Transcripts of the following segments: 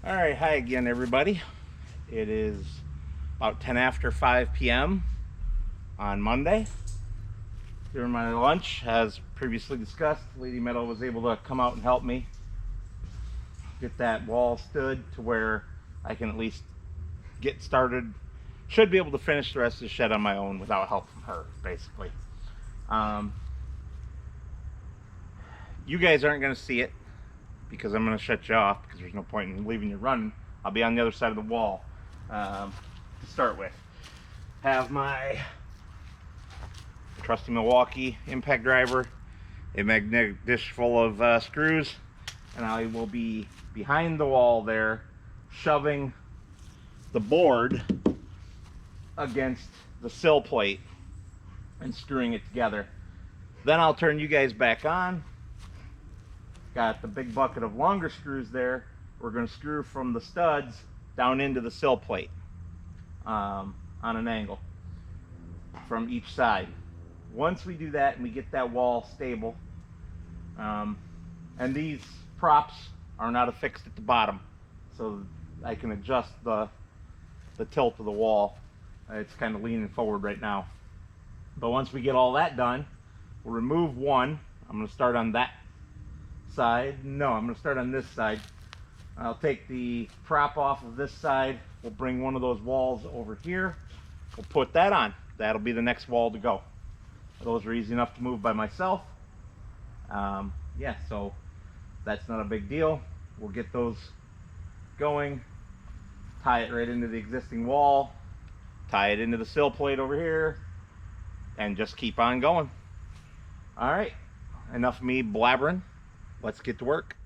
All right, hi again, everybody. It is about 10 after 5 p.m. on Monday. During my lunch, as previously discussed, Lady Meadow was able to come out and help me get that wall stood to where I can at least get started. Should be able to finish the rest of the shed on my own without help from her, basically. You guys aren't going to see it because I'm going to shut you off because there's no point in leaving you running. I'll be on the other side of the wall to start with. Have my trusty Milwaukee impact driver, a magnetic dish full of screws, and I will be behind the wall there shoving the board against the sill plate and screwing it together. Then I'll turn you guys back on. Got the big bucket of longer screws there. We're going to screw from the studs down into the sill plate on an angle from each side. Once we do that and we get that wall stable, and these props are not affixed at the bottom, so I can adjust the tilt of the wall. It's kind of leaning forward right now. But once we get all that done, we'll remove one. I'm going to start on that side. No, I'm going to start on this side. I'll take the prop off of this side. We'll bring one of those walls over here. We'll put that on. That'll be the next wall to go. Those are easy enough to move by myself. Yeah, so that's not a big deal. We'll get those going, tie it right into the existing wall, tie it into the sill plate over here, and just keep on going. All right, enough of me blabbering. Let's get to work.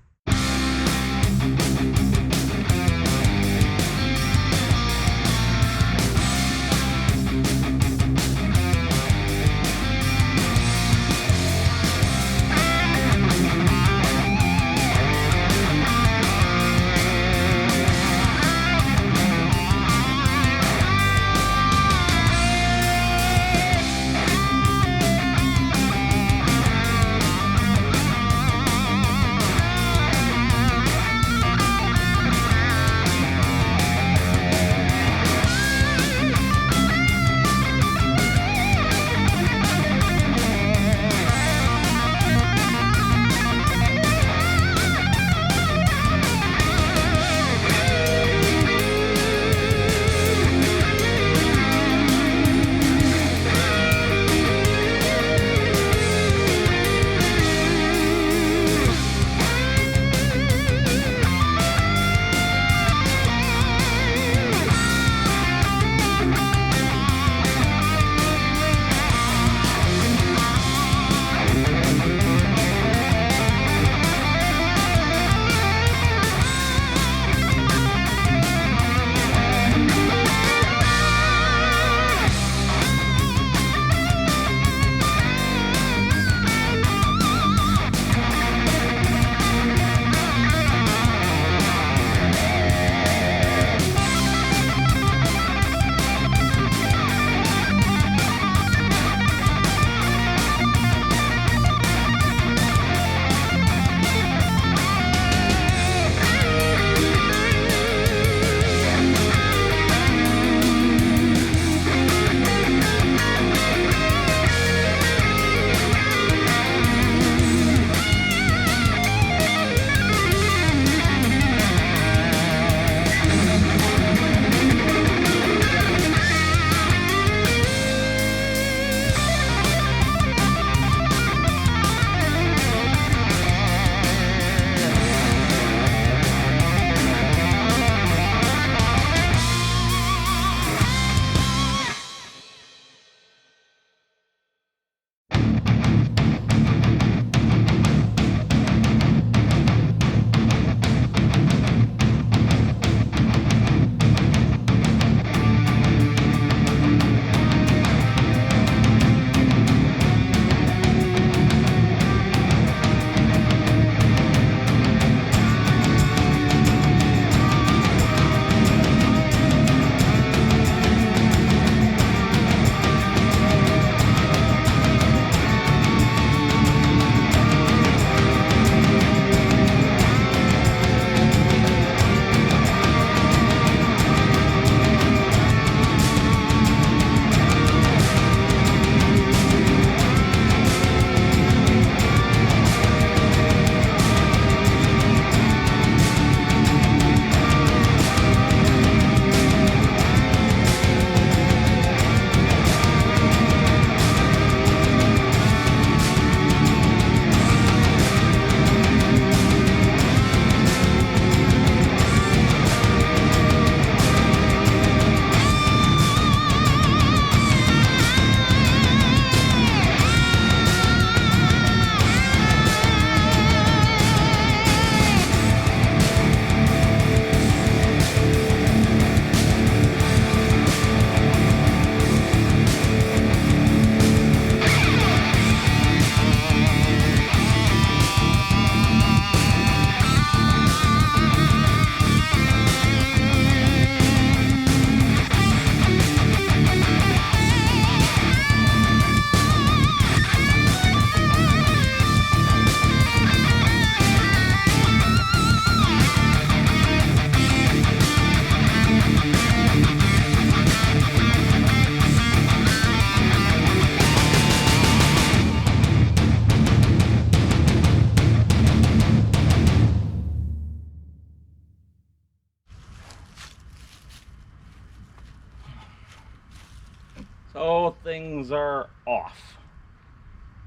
So things are off.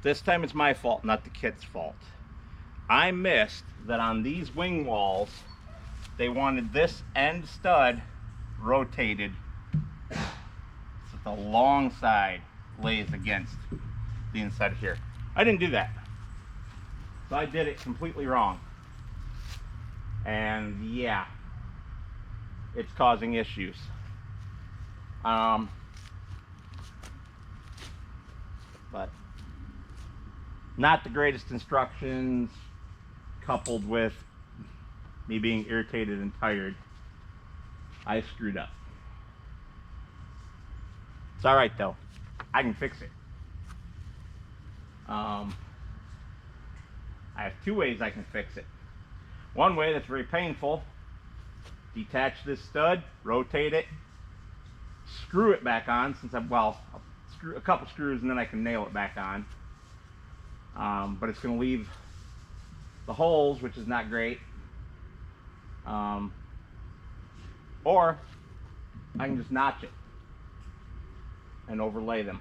This time it's my fault, not the kit's fault. I missed that on these wing walls, they wanted this end stud rotated so that the long side lays against the inside of here. I didn't do that. So I did it completely wrong. And yeah, it's causing issues. But not the greatest instructions, coupled with me being irritated and tired. I screwed up. It's all right though. I can fix it. I have two ways I can fix it. One way that's very painful: detach this stud, rotate it, screw it back on. I'll screw a couple screws and then I can nail it back on. But it's going to leave the holes, which is not great. Or I can just notch it and overlay them.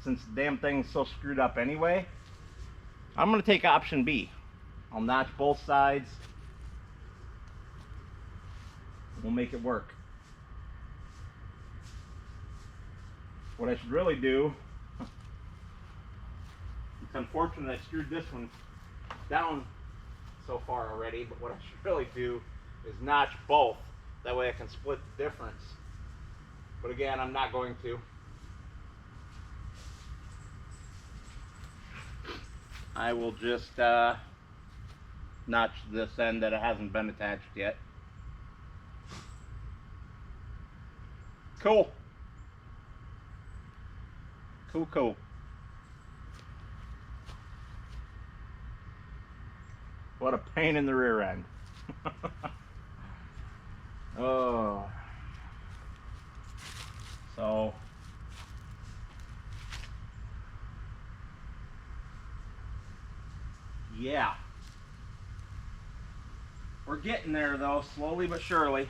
Since the damn thing's so screwed up anyway, I'm going to take option B. I'll notch both sides. We'll make it work. What I should really do, it's unfortunate I screwed this one down so far already, but what I should really do is notch both. That way I can split the difference. But again, I'm not going to. I will just notch this end that it hasn't been attached yet. Cool. Cool. What a pain in the rear end. Oh. So yeah. We're getting there though, slowly but surely.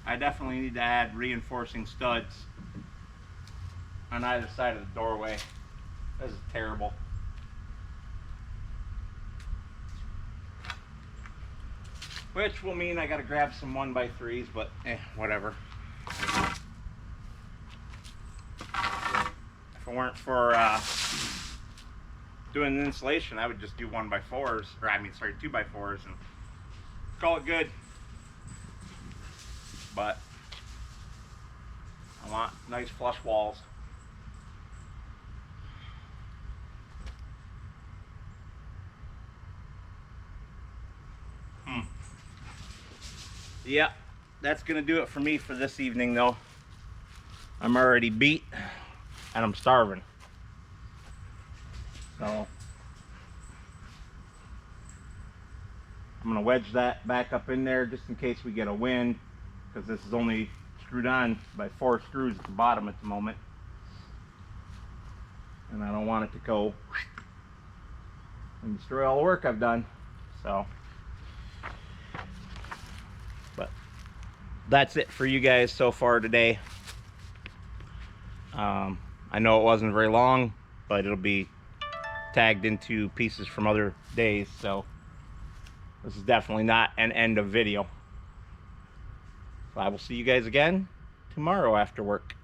I definitely need to add reinforcing studs on either side of the doorway. This is terrible. Which will mean I gotta grab some 1x3s, but whatever. If it weren't for doing the insulation, I would just do 1x4s, or 2x4s, and call it good. But I want nice flush walls. Yeah, that's gonna do it for me for this evening though. I'm already beat and I'm starving. So I'm gonna wedge that back up in there just in case we get a wind, because this is only screwed on by 4 screws at the bottom at the moment, and I don't want it to go and destroy all the work I've done. So, but that's it for you guys so far today. I know it wasn't very long, but it'll be tagged into pieces from other days, so this is definitely not an end of video. So I will see you guys again tomorrow after work.